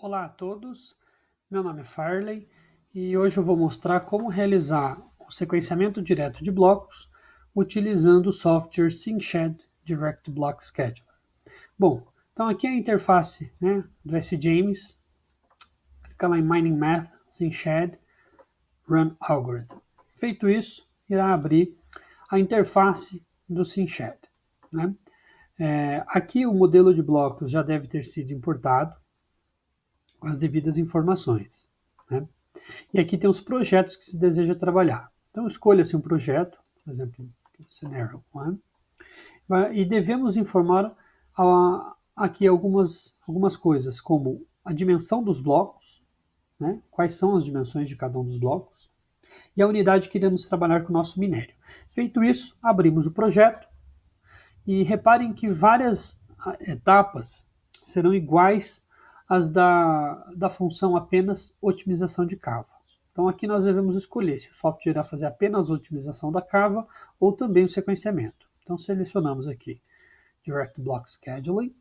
Olá a todos, meu nome é Farley e hoje eu vou mostrar como realizar o sequenciamento direto de blocos utilizando o software SyncShed Direct Block Scheduler. Bom, então aqui é a interface do SJames, clica lá em Mining Math, SyncShed, Run Algorithm. Feito isso, irá abrir a interface do SyncShed. Aqui o modelo de blocos já deve ter sido importado com as devidas informações. E aqui tem os projetos que se deseja trabalhar. Então escolha-se um projeto, por exemplo, Scenario 1, e devemos informar aqui algumas coisas, como a dimensão dos blocos, quais são as dimensões de cada um dos blocos, e a unidade que iremos trabalhar com o nosso minério. Feito isso, abrimos o projeto, e reparem que várias etapas serão iguais às da função apenas otimização de cava. Então aqui nós devemos escolher se o software irá fazer apenas a otimização da cava ou também o sequenciamento. Então selecionamos aqui Direct Block Scheduling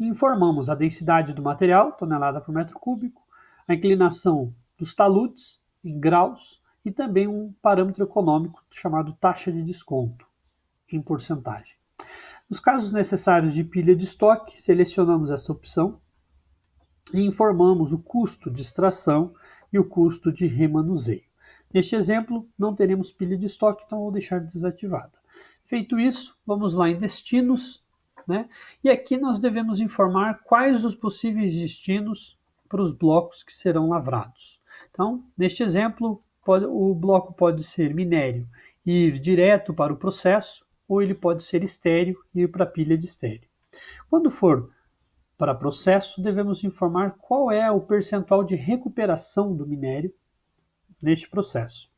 e informamos a densidade do material, tonelada por metro cúbico, a inclinação dos taludes em graus e também um parâmetro econômico chamado taxa de desconto em porcentagem. Nos casos necessários de pilha de estoque, selecionamos essa opção e informamos o custo de extração e o custo de remanuseio. Neste exemplo, não teremos pilha de estoque, então vou deixar desativada. Feito isso, vamos lá em destinos, e aqui nós devemos informar quais os possíveis destinos para os blocos que serão lavrados. Então, neste exemplo, o bloco pode ser minério e ir direto para o processo, ou ele pode ser estéreo e ir para a pilha de estéreo. Quando for para processo, devemos informar qual é o percentual de recuperação do minério neste processo.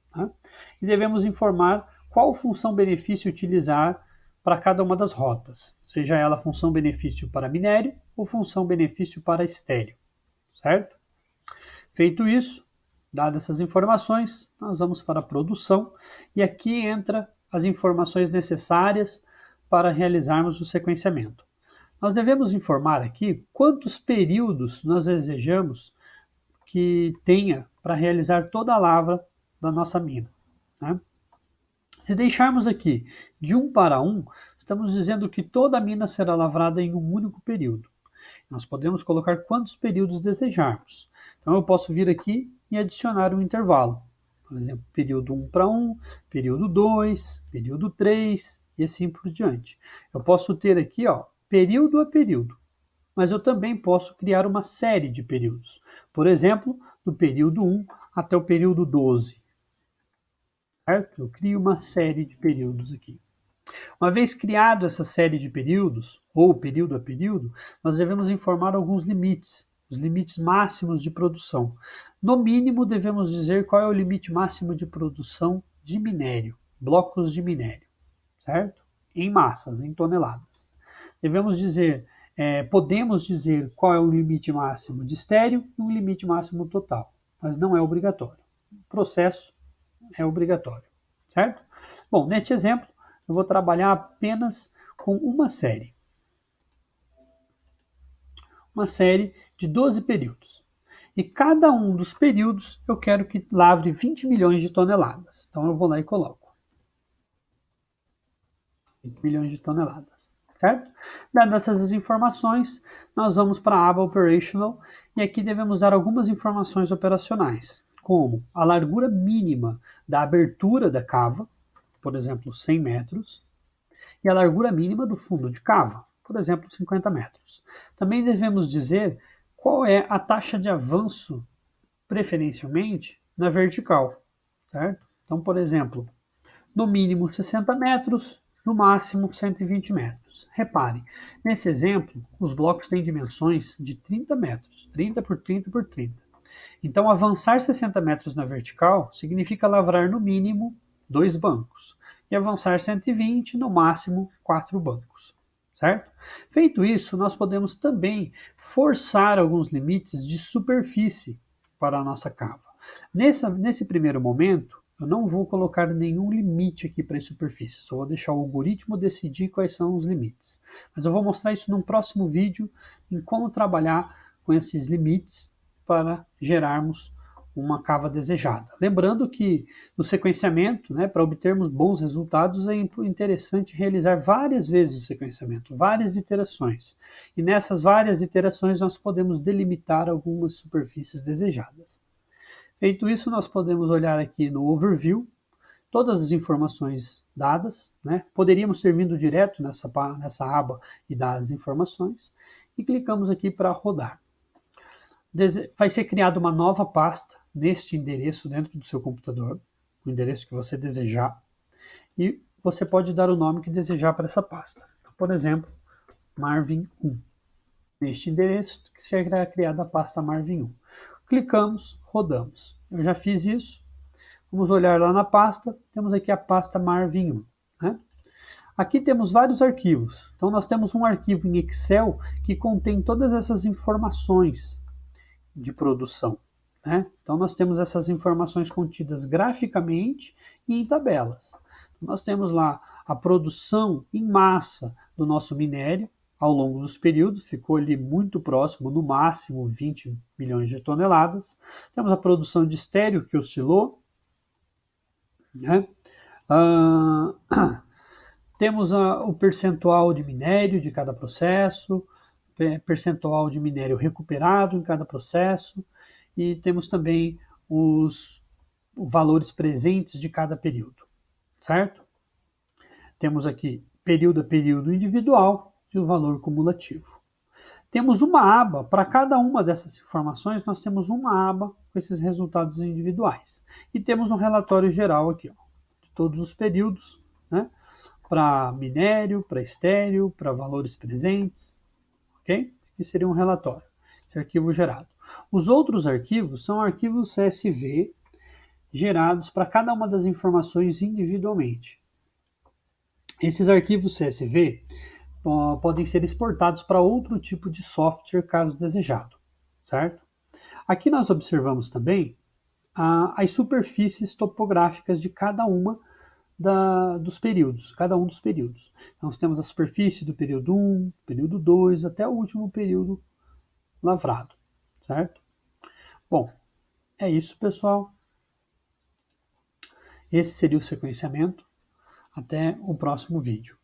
E devemos informar qual função benefício utilizar para cada uma das rotas, seja ela função benefício para minério ou função benefício para estéreo, certo? Feito isso, dadas essas informações, nós vamos para a produção e aqui entra as informações necessárias para realizarmos o sequenciamento. Nós devemos informar aqui quantos períodos nós desejamos que tenha para realizar toda a lavra da nossa mina. Se deixarmos aqui de 1 para 1, estamos dizendo que toda a mina será lavrada em um único período. Nós podemos colocar quantos períodos desejarmos. Então eu posso vir aqui e adicionar um intervalo. Por exemplo, período 1 para 1, período 2, período 3 e assim por diante. Eu posso ter aqui período a período, mas eu também posso criar uma série de períodos. Por exemplo, do período 1 até o período 12. Certo? Eu crio uma série de períodos aqui. Uma vez criado essa série de períodos, ou período a período, nós devemos informar alguns limites, os limites máximos de produção. No mínimo, devemos dizer qual é o limite máximo de produção de minério, blocos de minério, certo? Em massas, em toneladas. Devemos dizer, podemos dizer qual é o limite máximo de estéreo e um limite máximo total, mas não é obrigatório. O processo é obrigatório, certo? Bom, neste exemplo, eu vou trabalhar apenas com uma série de 12 períodos. E cada um dos períodos eu quero que lavre 20 milhões de toneladas. Então eu vou lá e coloco 20 milhões de toneladas, certo? Dadas essas informações, nós vamos para a aba Operational e aqui devemos dar algumas informações operacionais, como a largura mínima da abertura da cava, por exemplo, 100 metros, e a largura mínima do fundo de cava, por exemplo, 50 metros. Também devemos dizer qual é a taxa de avanço, preferencialmente, na vertical, certo? Então, por exemplo, no mínimo 60 metros, no máximo 120 metros. Reparem, nesse exemplo, os blocos têm dimensões de 30 metros, 30 por 30 por 30. Então, avançar 60 metros na vertical significa lavrar no mínimo 2 bancos e avançar 120, no máximo 4 bancos, certo? Feito isso, nós podemos também forçar alguns limites de superfície para a nossa cava. Nesse primeiro momento, eu não vou colocar nenhum limite aqui para a superfície, só vou deixar o algoritmo decidir quais são os limites. Mas eu vou mostrar isso num próximo vídeo, em como trabalhar com esses limites para gerarmos uma cava desejada. Lembrando que no sequenciamento, né, para obtermos bons resultados, é interessante realizar várias vezes o sequenciamento, várias iterações. E nessas várias iterações nós podemos delimitar algumas superfícies desejadas. Feito isso, nós podemos olhar aqui no Overview, todas as informações dadas, né? Poderíamos ter vindo direto nessa aba e dar as informações, e clicamos aqui para rodar. Vai ser criada uma nova pasta neste endereço dentro do seu computador, o endereço que você desejar, e você pode dar o nome que desejar para essa pasta. Por exemplo, Marvin 1. Neste endereço será criada a pasta Marvin 1. Clicamos, rodamos. Eu já fiz isso. Vamos olhar lá na pasta, temos aqui a pasta Marvin 1. Né? Aqui temos vários arquivos. Então nós temos um arquivo em Excel que contém todas essas informações de produção. Né? Então nós temos essas informações contidas graficamente e em tabelas. Nós temos lá a produção em massa do nosso minério ao longo dos períodos, ficou ali muito próximo, no máximo 20 milhões de toneladas. Temos a produção de estéreo, que oscilou. Né? Temos o percentual de minério de cada processo, percentual de minério recuperado em cada processo, e temos também os valores presentes de cada período, certo? Temos aqui período a período individual e o valor cumulativo. Temos uma aba, para cada uma dessas informações, nós temos uma aba com esses resultados individuais. E temos um relatório geral aqui, ó, de todos os períodos, né? Para minério, para estéreo, para valores presentes, ok? Aqui seria um relatório, esse arquivo gerado. Os outros arquivos são arquivos CSV gerados para cada uma das informações individualmente. Esses arquivos CSV podem ser exportados para outro tipo de software caso desejado, certo? Aqui nós observamos também as superfícies topográficas de cada uma dos períodos, cada um dos períodos. Então, nós temos a superfície do período 1, período 2, até o último período lavrado, certo? Bom, é isso, pessoal. Esse seria o sequenciamento. Até o próximo vídeo.